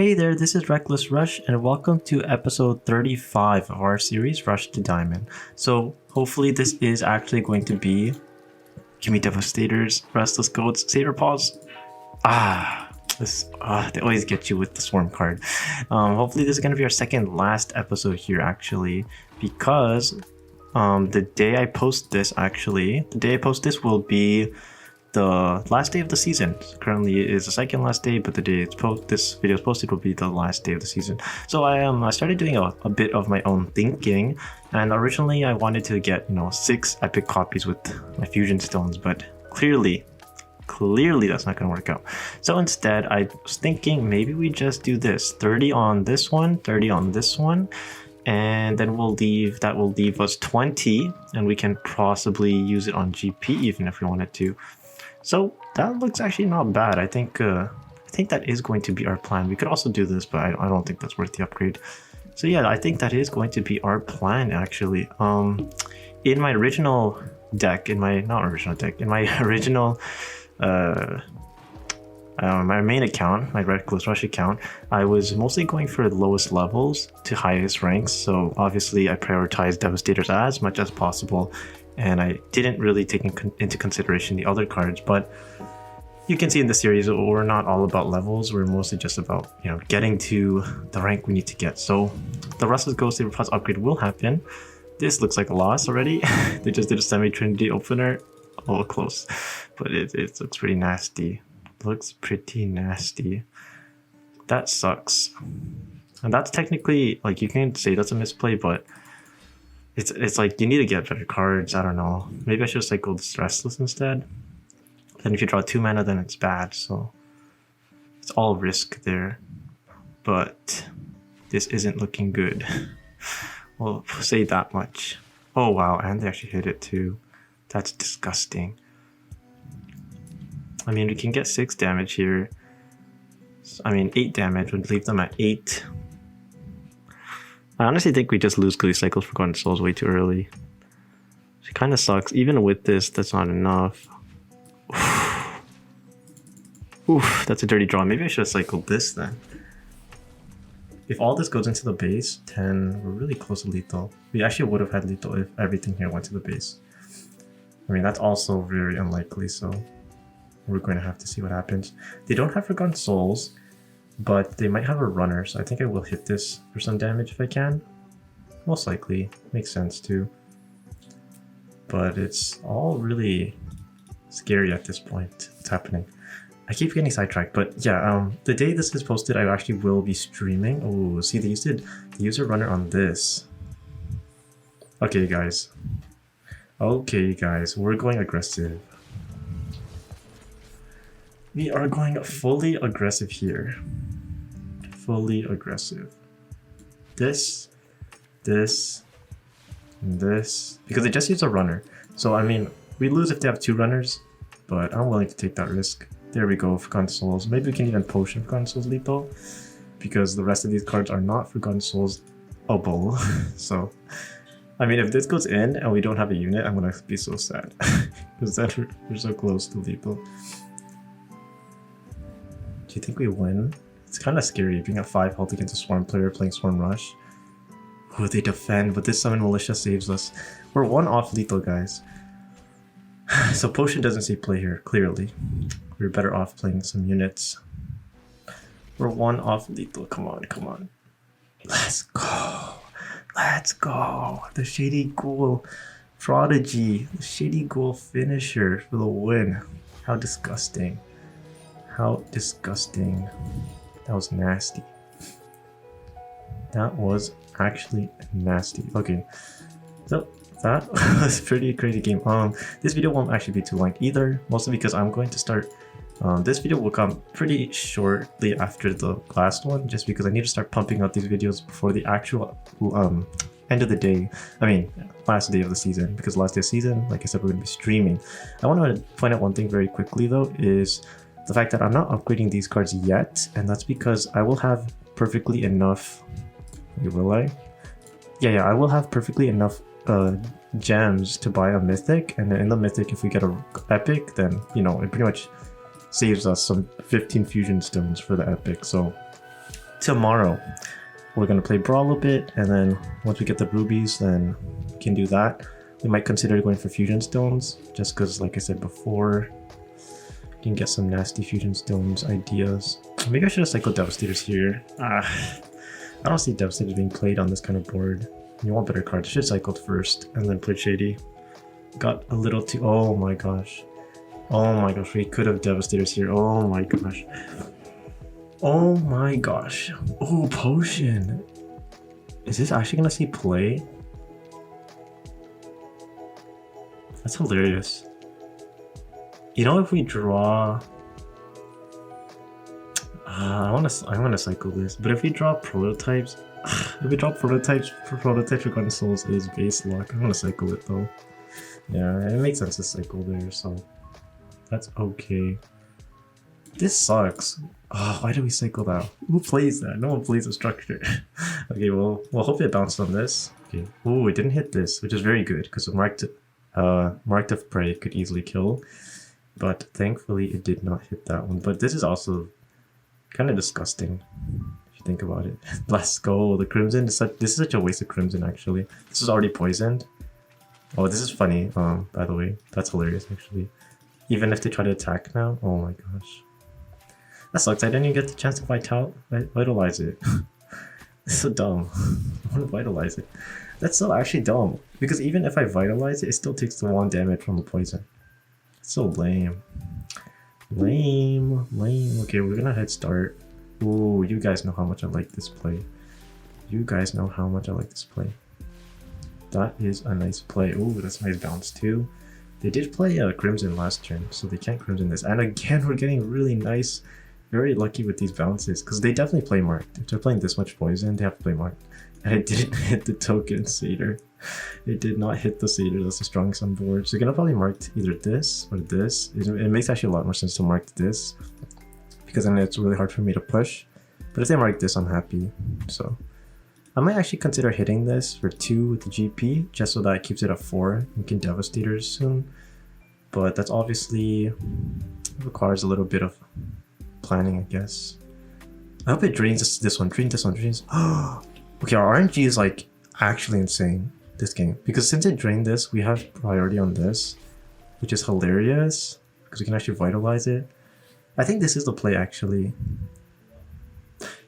Hey there, this is Reckless Rush, and welcome to episode 35 of our series, Rush to Diamond. So, hopefully this is actually going to be Gimme Devastators, Restless Goats, Saber Paws. They always get you with the Swarm card. Hopefully this is going to be our second last episode here, actually, because the day I post this will be the last day of the season. Currently it is the second last day, but the day this video is posted will be the last day of the season. So I started doing a bit of my own thinking, and originally I wanted to get 6 epic copies with my fusion stones, but clearly that's not going to work out. So instead I was thinking maybe we just do this 30 on this one, 30 on this one, and then that will leave us 20, and we can possibly use it on GP even if we wanted to. So that looks actually not bad. I think that is going to be our plan. We could also do this, but I don't think that's worth the upgrade. So yeah, I think that is going to be our plan actually. In my original deck, my main account, my Reckless Rush account, I was mostly going for the lowest levels to highest ranks. So obviously I prioritized Devastators as much as possible, and I didn't really take into consideration the other cards. But you can see in the series, we're not all about levels. We're mostly just about getting to the rank we need to get. So the Restless Ghost Saber Plus upgrade will happen. This looks like a loss already. They just did a semi-trinity opener. Oh, close, but it looks pretty nasty. Looks pretty nasty. That sucks. And that's technically, like, you can say that's a misplay, but it's like you need to get better cards. I don't know. Maybe I should cycle this Restless instead. Then if you draw 2 mana, then it's bad. So it's all risk there. But this isn't looking good. Well, say that much. Oh wow, and they actually hit it too. That's disgusting. I mean, we can get 6 damage here. 8 damage would leave them at 8. I honestly think we just lose because we cycled Forgotten Souls way too early. It kind of sucks. Even with this, that's not enough. Oof, that's a dirty draw. Maybe I should have cycled this then. If all this goes into the base, 10, we're really close to lethal. We actually would have had lethal if everything here went to the base. I mean, that's also very unlikely, so we're going to have to see what happens. They don't have Forgotten Souls, but they might have a runner, so I think I will hit this for some damage if I can. Most likely. Makes sense too. But it's all really scary at this point. What's happening? I keep getting sidetracked, but yeah, the day this is posted, I actually will be streaming. Oh, see, they used the user runner on this. Okay, guys. Okay, guys, we're going aggressive. We are going fully aggressive here. Fully aggressive. This, and this. Because they just use a runner. So, I mean, we lose if they have 2 runners, but I'm willing to take that risk. There we go, Forgotten Souls. Maybe we can even potion Forgotten Souls lethal, because the rest of these cards are not Forgotten Souls-able. So, I mean, if this goes in and we don't have a unit, I'm gonna be so sad. Because then we're so close to lethal. Do you think we win? It's kind of scary being at 5 health against a Swarm player playing Swarm Rush. Oh, they defend, but this Summon Militia saves us. We're 1 off lethal, guys. So potion doesn't see play here, clearly. We're better off playing some units. We're 1 off lethal. Come on, come on. Let's go. Let's go. The Shady Ghoul Prodigy. The Shady Ghoul finisher for the win. How disgusting. How disgusting. That was nasty. That was actually nasty. Okay. So that was a pretty crazy game. This video won't actually be too long either, mostly because I'm going to start. This video will come pretty shortly after the last one, just because I need to start pumping out these videos before the actual end of the day. I mean, last day of the season, because last day of the season, like I said, we're going to be streaming. I want to point out one thing very quickly though, is the fact that I'm not upgrading these cards yet, and that's because I will have perfectly enough. Will I? Yeah, I will have perfectly enough gems to buy a mythic, and then in the mythic, if we get a epic, then it pretty much saves us some 15 fusion stones for the epic. So tomorrow. We're gonna play Brawl a bit, and then once we get the rubies, then we can do that. We might consider going for fusion stones, just because, like I said before, you can get some nasty fusion stones ideas. Maybe I should have cycled Devastators here. I don't see Devastators being played on this kind of board. You want better cards. I should have cycled first and then played Shady. Got a little too... Oh my gosh. Oh my gosh, we could have Devastators here. Oh my gosh. Oh my gosh. Oh, Potion. Is this actually gonna see play? That's hilarious. You know, if we draw... I wanna cycle this, but if we draw prototypes... if we draw prototypes Forgotten Souls is base luck. I'm gonna cycle it though. Yeah, it makes sense to cycle there, so that's okay. This sucks. Oh, why do we cycle that? Who plays that? No one plays the structure. Okay, well, hopefully it bounced on this. Okay. Oh, it didn't hit this, which is very good because the Marked of Prey could easily kill, but thankfully it did not hit that one. But this is also kind of disgusting if you think about it. Let's go. The Crimson is this is such a waste of Crimson. Actually, this is already poisoned. Oh, this is funny. By the way, that's hilarious actually. Even if they try to attack now, oh my gosh. That sucks. I didn't even get the chance to vitalize it. It's so dumb. I want to vitalize it. That's so actually dumb. Because even if I vitalize it, it still takes the 1 damage from the poison. It's so lame. Lame. Okay, we're gonna head start. Ooh, you guys know how much I like this play. You guys know how much I like this play. That is a nice play. Ooh, that's a nice bounce too. They did play Crimson last turn, so they can't Crimson this. And again, we're getting really nice. Very lucky with these bounces, because they definitely play Marked. If they're playing this much poison, they have to play Marked. And it didn't hit the token Satyr. It did not hit the Satyr, that's the strongest on board. So you're gonna probably mark either this or this. It makes actually a lot more sense to mark this, because then it's really hard for me to push. But if they mark this, I'm happy. So I might actually consider hitting this for 2 with the GP, just so that it keeps it at 4 and can Devastators soon. But that's obviously requires a little bit of planning, I guess. I hope it drains this one. Drains. Okay, our RNG is like actually insane this game, because since it drained this, we have priority on this, which is hilarious because we can actually vitalize it. I think this is the play actually.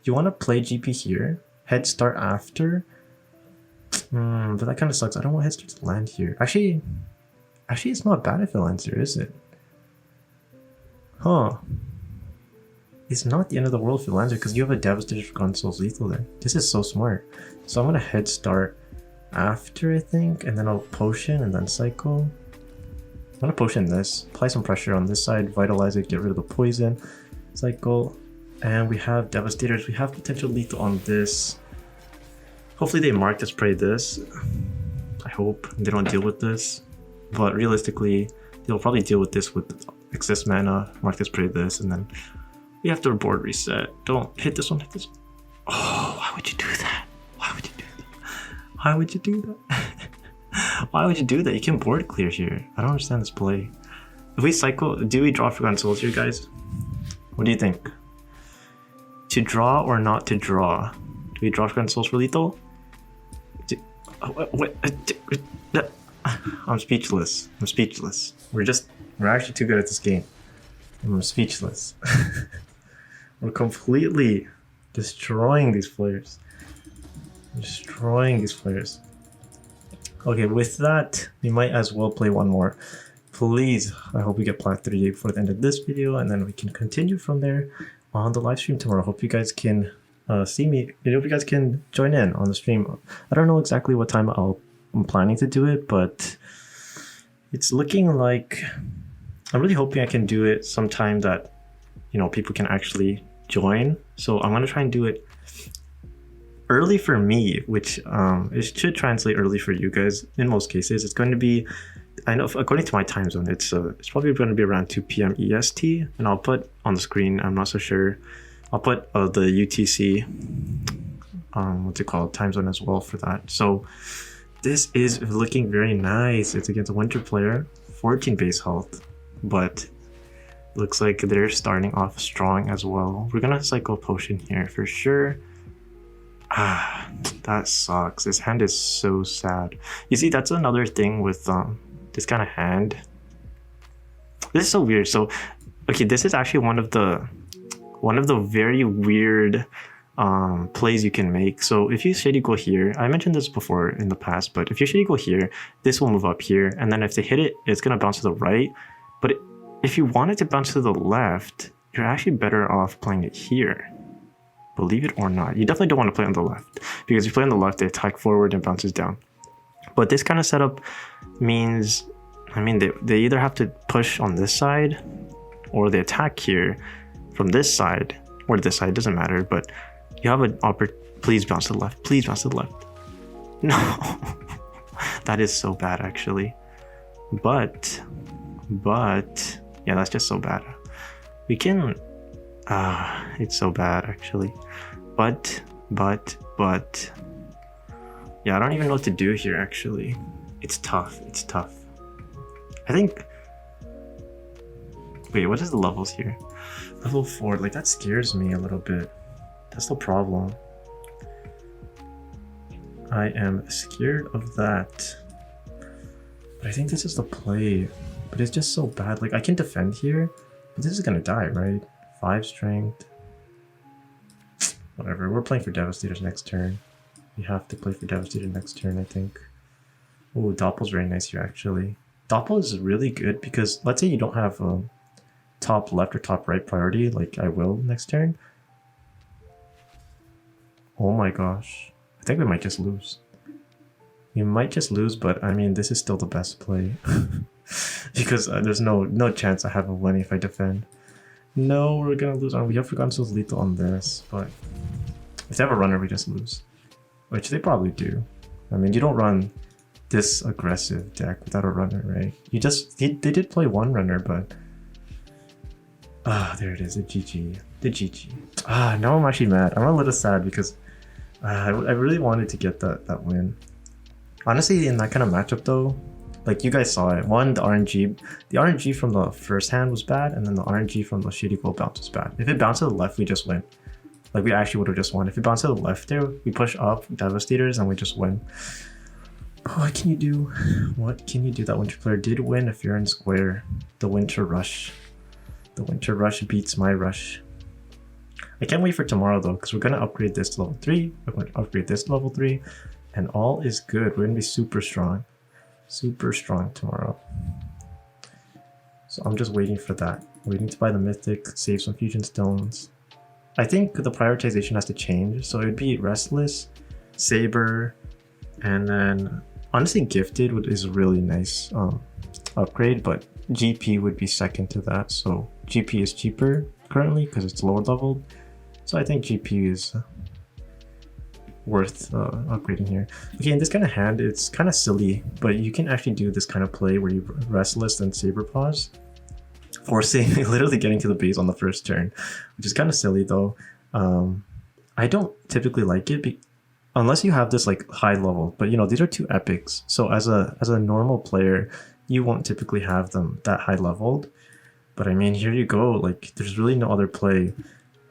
You want to play GP here, head start after. But that kind of sucks. I don't want head start to land here. Actually, it's not bad if it lands here, is it? Huh. It's not the end of the world if it lands here, because you have a Devastator Forgotten Souls lethal there. This is so smart. So I'm gonna head start after, I think, and then I'll potion and then cycle. I'm gonna potion this, apply some pressure on this side, vitalize it, get rid of the poison, cycle, and we have Devastators. We have potential lethal on this. Hopefully they mark this, pray this. I hope they don't deal with this, but realistically, they'll probably deal with this with excess mana, mark this, pray this, and then we have to board reset. Don't hit this one, hit this one. Oh, why would you do that? Why would you do that? Why would you do that? Why would you do that? You can board clear here. I don't understand this play. If we cycle, do we draw Forgotten Souls here, guys? What do you think? To draw or not to draw? Do we draw Forgotten Souls for lethal? I'm speechless. I'm speechless. We're actually too good at this game. I'm speechless. We're completely destroying these players. Okay, with that, we might as well play one more. Please, I hope we get Plat 38 before the end of this video, and then we can continue from there on the live stream tomorrow. Hope you guys can see me. I hope you guys can join in on the stream. I don't know exactly what time I'm planning to do it, but it's looking like I'm really hoping I can do it sometime that, you know, people can actually join. So I'm gonna try and do it early for me, which it should translate early for you guys. In most cases, it's going to be, I know according to my time zone, it's probably going to be around 2 p.m. EST, and I'll put on the screen. I'm not so sure. I'll put the UTC, what's it called, time zone as well for that. So this is looking very nice. It's against a winter player, 14 base health, but looks like they're starting off strong as well. We're gonna cycle potion here for sure. Ah, that sucks. This hand is so sad. You see, that's another thing with this kind of hand. This is so weird. So, okay, this is actually one of the very weird plays you can make. So if you shady go here, I mentioned this before in the past, but if you shady go here, this will move up here, and then if they hit it, it's gonna bounce to the right. But if you want it to bounce to the left, you're actually better off playing it here. Believe it or not, you definitely don't want to play on the left, because if you play on the left, they attack forward and bounces down. But this kind of setup means, I mean, they either have to push on this side, or they attack here from this side, or this side, doesn't matter, but you have an please bounce to the left, please bounce to the left. No, that is so bad actually. But, yeah, that's just so bad. We can, it's so bad actually. But, yeah, I don't even know what to do here actually. It's tough, I think, wait, what is the levels here? Level 4, like that scares me a little bit. That's the problem. I am scared of that. But I think this is the play. But it's just so bad. Like I can defend here, but this is gonna die, right? 5 strength. Whatever, we're playing for Devastators next turn. We have to play for Devastator next turn, I think. Oh, Doppel's very nice here actually. Doppel is really good because let's say you don't have top left or top right priority, like I will next turn. Oh my gosh, I think we might just lose. We might just lose, but I mean, this is still the best play. Because there's no chance I have a win if I defend. No, we're gonna lose. We have forgotten so lethal on this, but if they have a runner, we just lose. Which they probably do. I mean, you don't run this aggressive deck without a runner, right? They did play one runner, but there it is, the GG. The GG. Now I'm actually mad. I'm a little sad because I really wanted to get that win. Honestly, in that kind of matchup though, like you guys saw it. One, the RNG from the first hand was bad, and then the RNG from the shitty goal bounce was bad. If it bounced to the left, we just win. Like we actually would have just won. If it bounced to the left there, we push up Devastators and we just win. What can you do? What can you do? That Winter player did win if you're in square. The Winter Rush. The Winter Rush beats my Rush. I can't wait for tomorrow though, because we're going to upgrade this to level 3. We're going to upgrade this to level 3. And all is good. We're going to be super strong. Super strong tomorrow. So I'm just waiting for that. Waiting to buy the Mythic, save some Fusion Stones. I think the prioritization has to change. So it would be Restless, Saber, and then honestly Gifted is a really nice upgrade, but GP would be second to that. So GP is cheaper currently because it's lower leveled. So I think GP is worth upgrading here. Okay, in this kind of hand, it's kind of silly, but you can actually do this kind of play where you Restless and Saber Pause, forcing literally getting to the base on the first turn, which is kind of silly though. I don't typically like it unless you have this like high level, but you know, these are 2 epics. So as a normal player, you won't typically have them that high leveled. But I mean, here you go, like there's really no other play.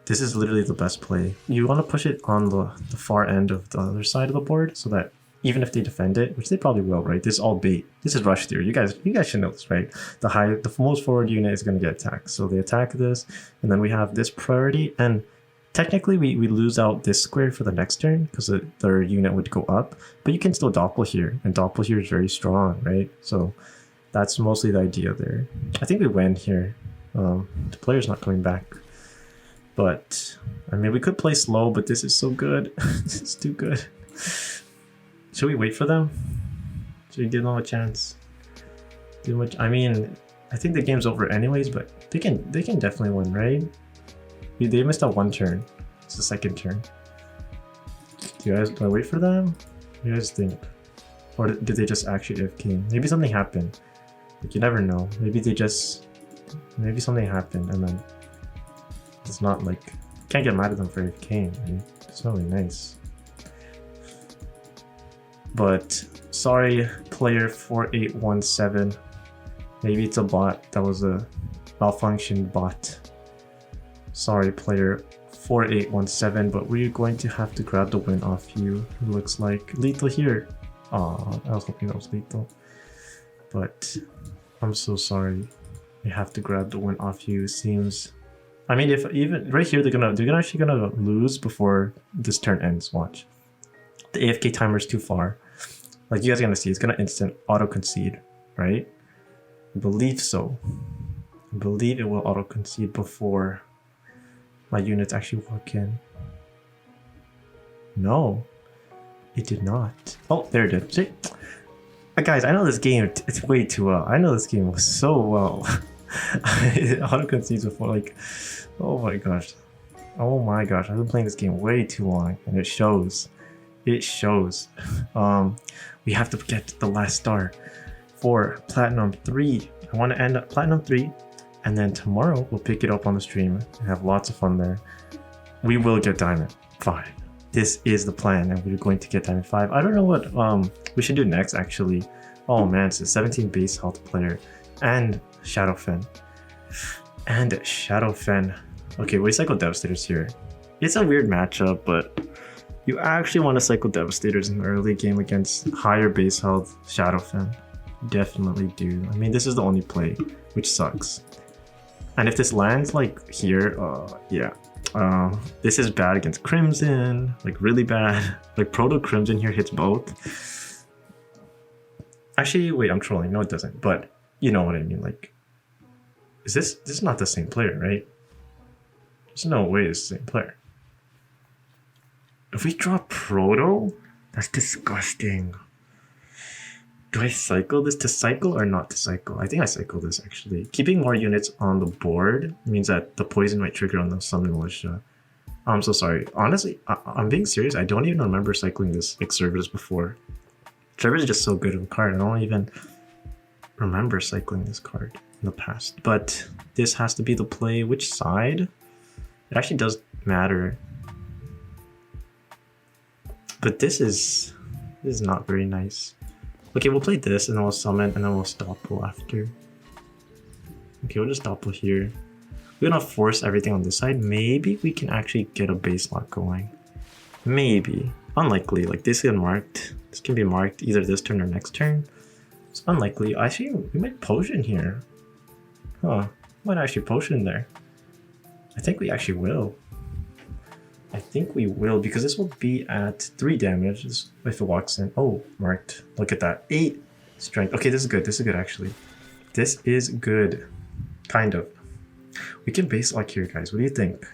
This is literally the best play. You want to push it on the far end of the other side of the board so that even if they defend it, which they probably will, right? This is all bait. This is rush theory. You guys should know this, right? The most forward unit is going to get attacked. So they attack this, and then we have this priority, and technically we lose out this square for the next turn because their unit would go up, but you can still Doppel here, and Doppel here is very strong, right? So that's mostly the idea there. I think we win here. The player's not coming back. But, I mean, we could play slow, but this is so good. It's too good. Should we wait for them? Should we give them a chance? I mean, I think the game's over anyways, but they can definitely win, right? They missed out 1 turn. It's the 2nd turn. Do I wait for them? What do you guys think? Or did they just actually AFK? Maybe something happened. Like, you never know. Maybe something happened and then it's not like, can't get mad at them for AFKing. I mean, it's not really nice. But sorry, player 4817. Maybe it's a bot. That was a malfunctioned bot. Sorry, player 4817, but we're going to have to grab the win off you. It looks like lethal here. Aw, I was hoping that was lethal, but I'm so sorry. We have to grab the win off you. Seems, I mean, if even right here they're actually gonna lose before this turn ends. Watch, the AFK timer is too far. Like you guys are gonna see, it's gonna instant auto concede, right? I believe so. I believe it will auto concede before my units actually walk in. No, it did not. Oh, there it did. See? Guys, I know this game, it's way too well. I know this game so well. It auto concedes before, like, oh my gosh. Oh my gosh, I've been playing this game way too long, and it shows. It shows. We have to get the last star for Platinum 3. I want to end at Platinum 3, and then tomorrow we'll pick it up on the stream and have lots of fun there. We will get Diamond 5. This is the plan, and we're going to get Diamond 5. I don't know what we should do next, actually. Oh man, it's a 17 base health player and Shadowfen. And Shadowfen. Okay, we cycle Devastators here. It's a weird matchup, but you actually want to cycle Devastators in the early game against higher base health Shadowfen. Definitely do. I mean, this is the only play, which sucks. And if this lands like here, yeah. This is bad against Crimson, like really bad. Like Proto Crimson here hits both. Actually, wait, I'm trolling. No, it doesn't. But you know what I mean. Like, this is not the same player, right? There's no way it's the same player. If we draw Proto, that's disgusting. Do I cycle this to cycle or not to cycle? I think I cycle this actually. Keeping more units on the board means that the poison might trigger on the Summon Militia. I'm so sorry. Honestly, I'm being serious. I don't even remember cycling this like Cerberus before. Cerberus is just so good of a card. I don't even remember cycling this card in the past. But this has to be the play. Which side? It actually does matter. But this is not very nice. Okay, we'll play this and then we'll summon and then we'll Doppel after. Okay, we'll just Doppel here. We're gonna force everything on this side. Maybe we can actually get a base lock going. Maybe. Unlikely. Like this is marked. This can be marked either this turn or next turn. It's unlikely. Actually, we might potion here. Huh. Might actually potion there. I think we actually will. I think we will, because this will be at 3 damage if it walks in. Oh, marked. Look at that. 8 strength. Okay, this is good. This is good, actually. This is good. Kind of. We can base lock here, guys. What do you think?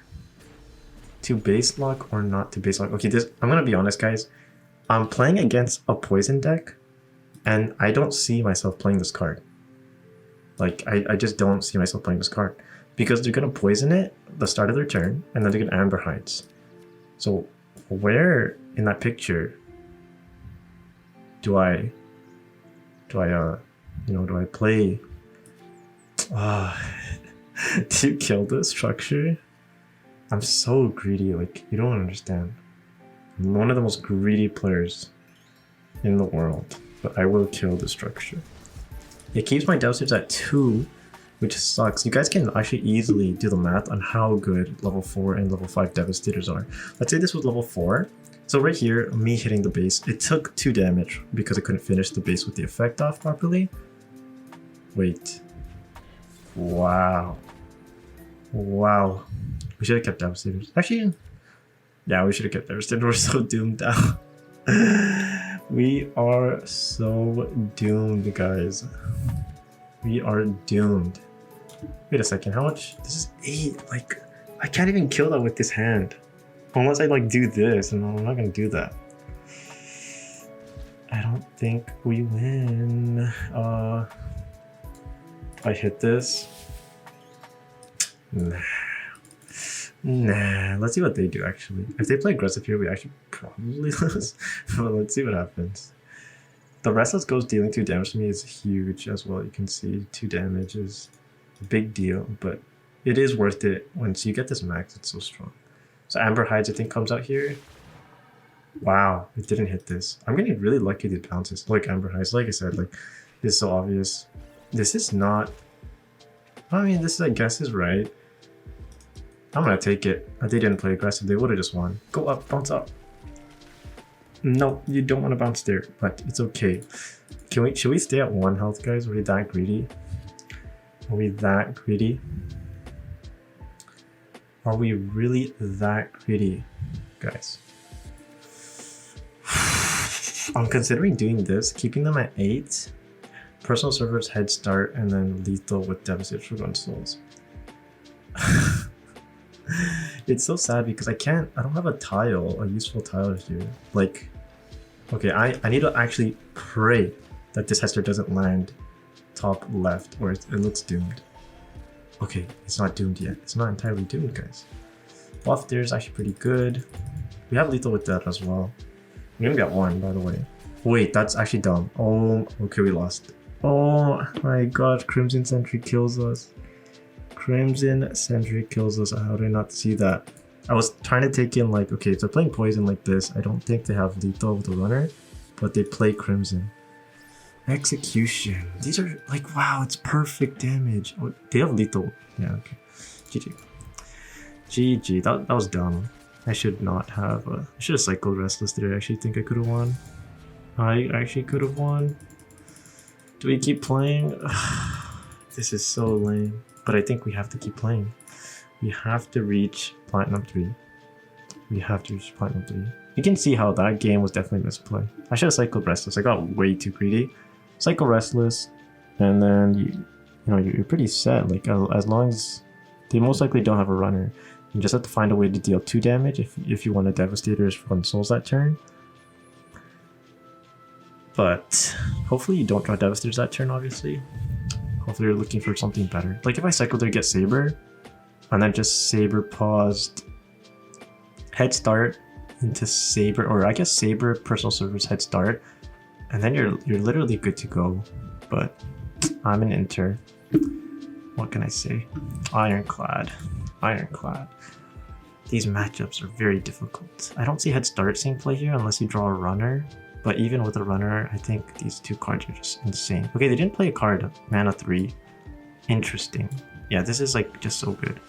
To base lock or not to base lock? Okay, I'm going to be honest, guys. I'm playing against a poison deck, and I don't see myself playing this card. Like, I just don't see myself playing this card. Because they're going to poison it at the start of their turn, and then they're going to Amber Heights. So where in that picture do I play to kill the structure? I'm so greedy, like you don't understand. I'm one of the most greedy players in the world, but I will kill the structure. It keeps my Devastators at 2, which sucks. You guys can actually easily do the math on how good level 4 and level 5 Devastators are. Let's say this was level 4. So right here, me hitting the base, it took 2 damage because I couldn't finish the base with the effect off properly. Wait. Wow. Wow. We should have kept Devastators. Actually, yeah, we should have kept Devastators. We're so doomed now. We are so doomed, guys. We are doomed. Wait a second, how much? This is 8. Like, I can't even kill that with this hand. Unless I like do this, and I'm not gonna do that. I don't think we win. I hit this. Nah, let's see what they do actually. If they play aggressive here, we actually probably lose. But let's see what happens. The Restless Ghost dealing 2 damage to me is huge as well. You can see 2 damage is a big deal, but it is worth it once you get this max. It's so strong. So Amber Hides, I think, comes out here. Wow, it didn't hit this. I'm getting really lucky with bounces. Like Amber Hides, like I said, like this is so obvious. This is not. I mean, this I guess is right. I'm gonna take it. They didn't play aggressive. They would have just won. Go up, bounce up. No, you don't want to bounce there, but it's okay. Should we stay at 1 health, guys? Are we that greedy? Are we that greedy? Are we really that greedy, guys? I'm considering doing this, keeping them at 8. Personal servers head start, and then lethal with Devastator Forgotten Souls. It's so sad because I don't have a useful tile here. Like, okay, I need to actually pray that this Hester doesn't land top left, or it looks doomed. Okay, it's not doomed yet. It's not entirely doomed, guys. Buff there is actually pretty good. We have lethal with that as well. We only got 1, by the way. Wait, that's actually dumb. Oh, okay, we lost. Oh my god, Crimson Sentry kills us. Crimson Sentry kills us. How did I not see that? I was trying to take in, like, okay, if they're playing poison like this, I don't think they have lethal with the runner, but they play Crimson. Execution. These are like, wow, it's perfect damage. Oh, they have lethal. Yeah, okay. GG. GG. That was dumb. I should not have. I should have cycled Restless there. I actually think I could have won. I actually could have won. Do we keep playing? This is so lame. But I think we have to keep playing. We have to reach Platinum 3. We have to reach Platinum 3. You can see how that game was definitely misplay. I should have cycled Restless. I got way too greedy. Cycle Restless, and then you're pretty set. Like, as long as they most likely don't have a runner, you just have to find a way to deal 2 damage if you want to Devastators from Souls that turn. But hopefully you don't draw Devastators that turn, obviously. Hopefully you're looking for something better. Like if I cycle there, get Saber, and then just Saber paused head start into Saber, or I guess Saber personal servers head start, and then you're literally good to go. But I'm an Inter. What can I say? Ironclad. Ironclad. These matchups are very difficult. I don't see head start seeing play here unless you draw a runner. But even with a runner, I think these 2 cards are just insane. Okay, they didn't play a card. Mana 3. Interesting. Yeah, this is like just so good.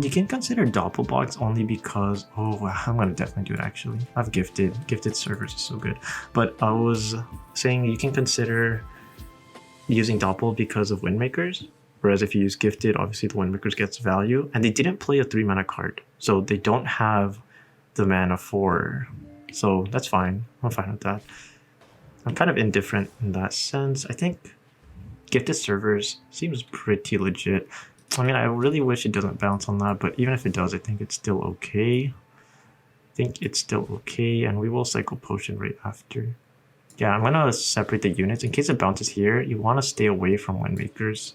You can consider Doppelbox only because... Oh, wow, I'm going to definitely do it actually. I've gifted. Gifted servers is so good. But I was saying you can consider using Doppel because of Windmakers. Whereas if you use Gifted, obviously the Windmakers gets value. And they didn't play a 3 mana card. So they don't have the mana 4. So that's fine. I'm fine with that. I'm kind of indifferent in that sense. I think Gifted servers seems pretty legit. I mean, I really wish it doesn't bounce on that, but even if it does, I think it's still okay. I think it's still okay, and we will cycle Potion right after. Yeah, I'm gonna separate the units. In case it bounces here, you want to stay away from Windmakers.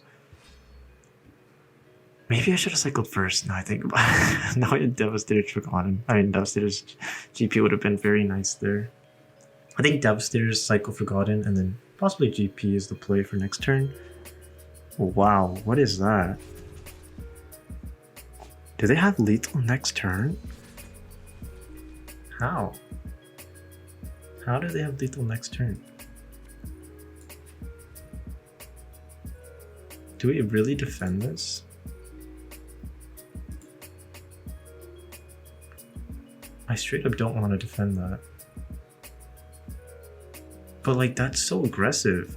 Maybe I should have cycled first. Now I think about it. Now I Devastator's Forgotten. I mean, Devastator's GP would have been very nice there. I think Devastator's cycle Forgotten, and then possibly GP is the play for next turn. Wow, what is that? Do they have lethal next turn? How? How do they have lethal next turn? Do we really defend this? I straight up don't want to defend that. But like, that's so aggressive.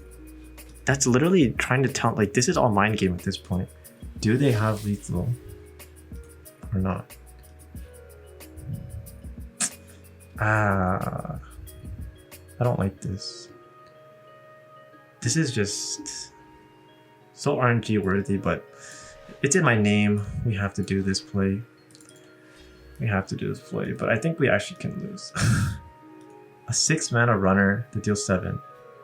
That's literally trying to tell, like, this is all mind game at this point. Do they have lethal or not? I don't like this. This is just so RNG worthy, but it's in my name. We have to do this play. We have to do this play, but I think we actually can lose. A 6 mana runner that deals 7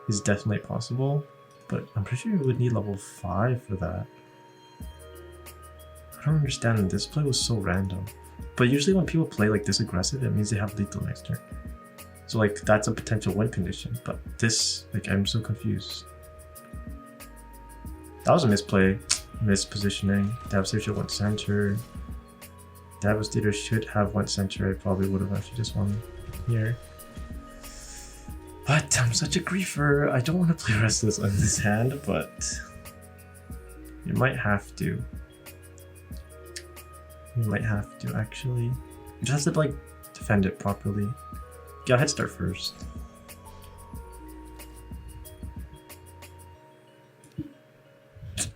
is definitely possible, but I'm pretty sure we would need level 5 for that. I don't understand. This play was so random. But usually when people play like this aggressive, it means they have lethal next turn. So like, that's a potential win condition, but this, like, I'm so confused. That was a misplay, mispositioning. Devastator went center. Devastator should have went center. I probably would have actually just won here. But I'm such a griefer. I don't want to play Restless on this hand, but you might have to. We might have to actually. You just have to like defend it properly. Get a head start first.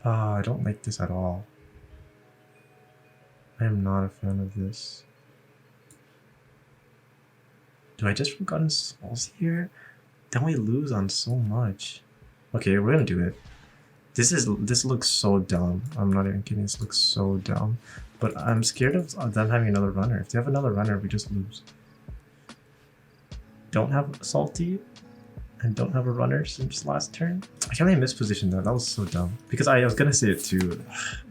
I don't like this at all. I am not a fan of this. Do I just forgotten souls here? Then we lose on so much. Okay, we're gonna do it. This looks so dumb. I'm not even kidding. This looks so dumb. But I'm scared of them having another runner. If they have another runner, we just lose. Don't have salty, and don't have a runner since last turn. I can't believe I mispositioned that. That was so dumb. Because I was gonna say it too,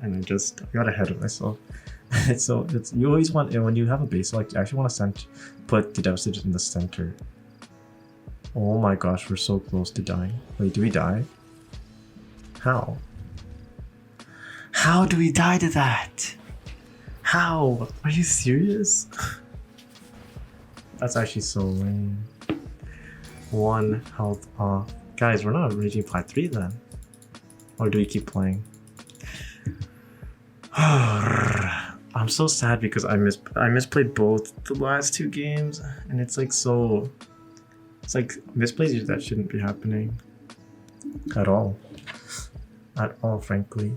and I just got ahead of myself. it's you always want, when you have a base select, you actually want to put the Devastators in the center. Oh my gosh, we're so close to dying. Wait, do we die? How? How do we die to that? How? Are you serious? That's actually so lame. 1 health off. Guys, we're not reaching plat 3 then. Or do we keep playing? I'm so sad because I misplayed both the last 2 games, and it's like so. It's like misplays that shouldn't be happening at all. At all, frankly.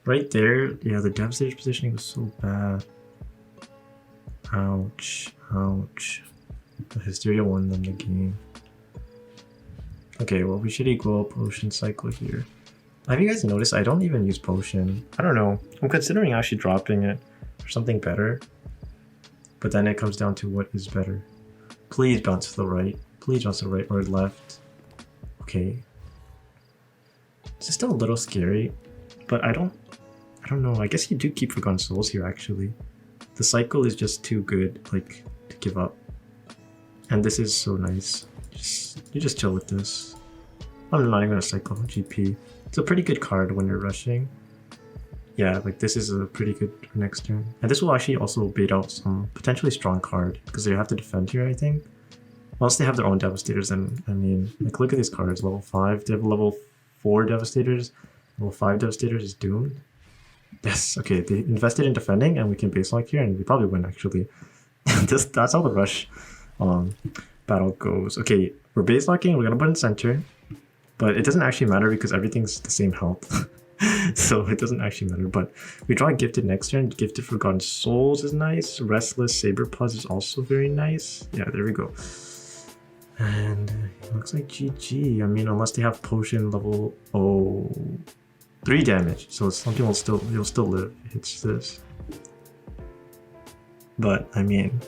Right there, yeah, the Devastator's positioning was so bad. Ouch, ouch. The Hysteria won them the game. Okay, well, we should equal potion cycle here. Have you guys noticed I don't even use potion? I don't know. I'm considering actually dropping it for something better. But then it comes down to what is better. Please bounce to the right. Please bounce to the right or left. Okay. It's still a little scary, but I don't know. I guess you do keep Forgotten Souls here actually. The cycle is just too good, like, to give up. And this is so nice. You just chill with this. I'm not even gonna cycle GP. It's a pretty good card when you're rushing. Yeah, like this is a pretty good next turn. And this will actually also bait out some potentially strong card because they have to defend here, I think. Once they have their own Devastators, and I mean, like look at these cards. Level 5, they have level 4 Devastators. Level 5 Devastators is doomed. Yes, okay, they invested in defending and we can base lock here and we probably win actually. That's how the rush battle goes. Okay, we're base locking, we're gonna put in center. But it doesn't actually matter because everything's the same health. So it doesn't actually matter. But we draw Gifted next turn. Gifted Forgotten Souls is nice. Restless Saber Paws is also very nice. Yeah, there we go. And it looks like GG. I mean, unless they have potion level 3 damage. So something will still, you'll still live. It's this. But I mean,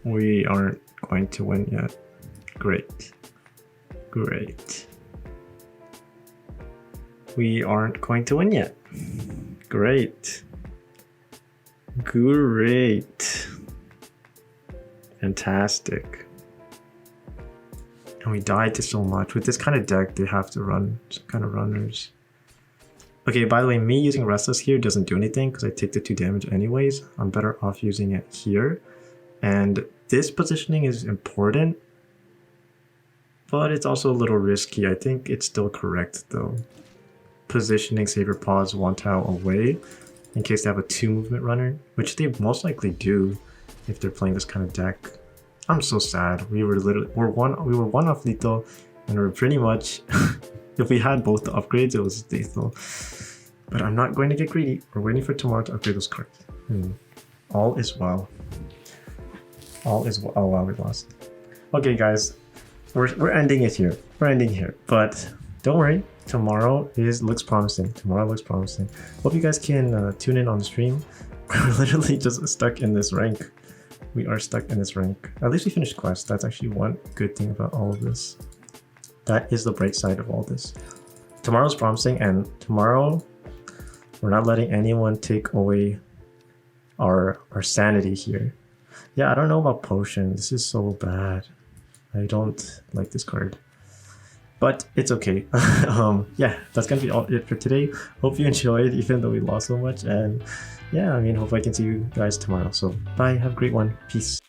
we aren't going to win yet. Great. Great. We aren't going to win yet. Great. Great. Fantastic. And we died to so much. With this kind of deck, they have to run some kind of runners. Okay, by the way, me using Restless here doesn't do anything because I take the 2 damage anyways. I'm better off using it here. And this positioning is important, but it's also a little risky. I think it's still correct though. Positioning Saber Paws 1 tile away in case they have a 2 movement runner, which they most likely do if they're playing this kind of deck. I'm so sad. We were one off lethal, and we're pretty much if we had both the upgrades, it was lethal. But I'm not going to get greedy. We're waiting for tomorrow to upgrade those cards. All is well. All is well. Oh wow, we lost. Okay, guys. We're ending it here. We're ending here. But don't worry. Tomorrow looks promising. Tomorrow looks promising. Hope you guys can tune in on the stream. We're literally just stuck in this rank. We are stuck in this rank. At least we finished quest. That's actually one good thing about all of this. That is the bright side of all this. Tomorrow's promising, and tomorrow we're not letting anyone take away our sanity here. Yeah, I don't know about potion. This is so bad. I don't like this card. But it's okay. Yeah, that's gonna be all it for today. Hope you enjoyed, even though we lost so much. And yeah, I mean, hope I can see you guys tomorrow. So bye, have a great one. Peace.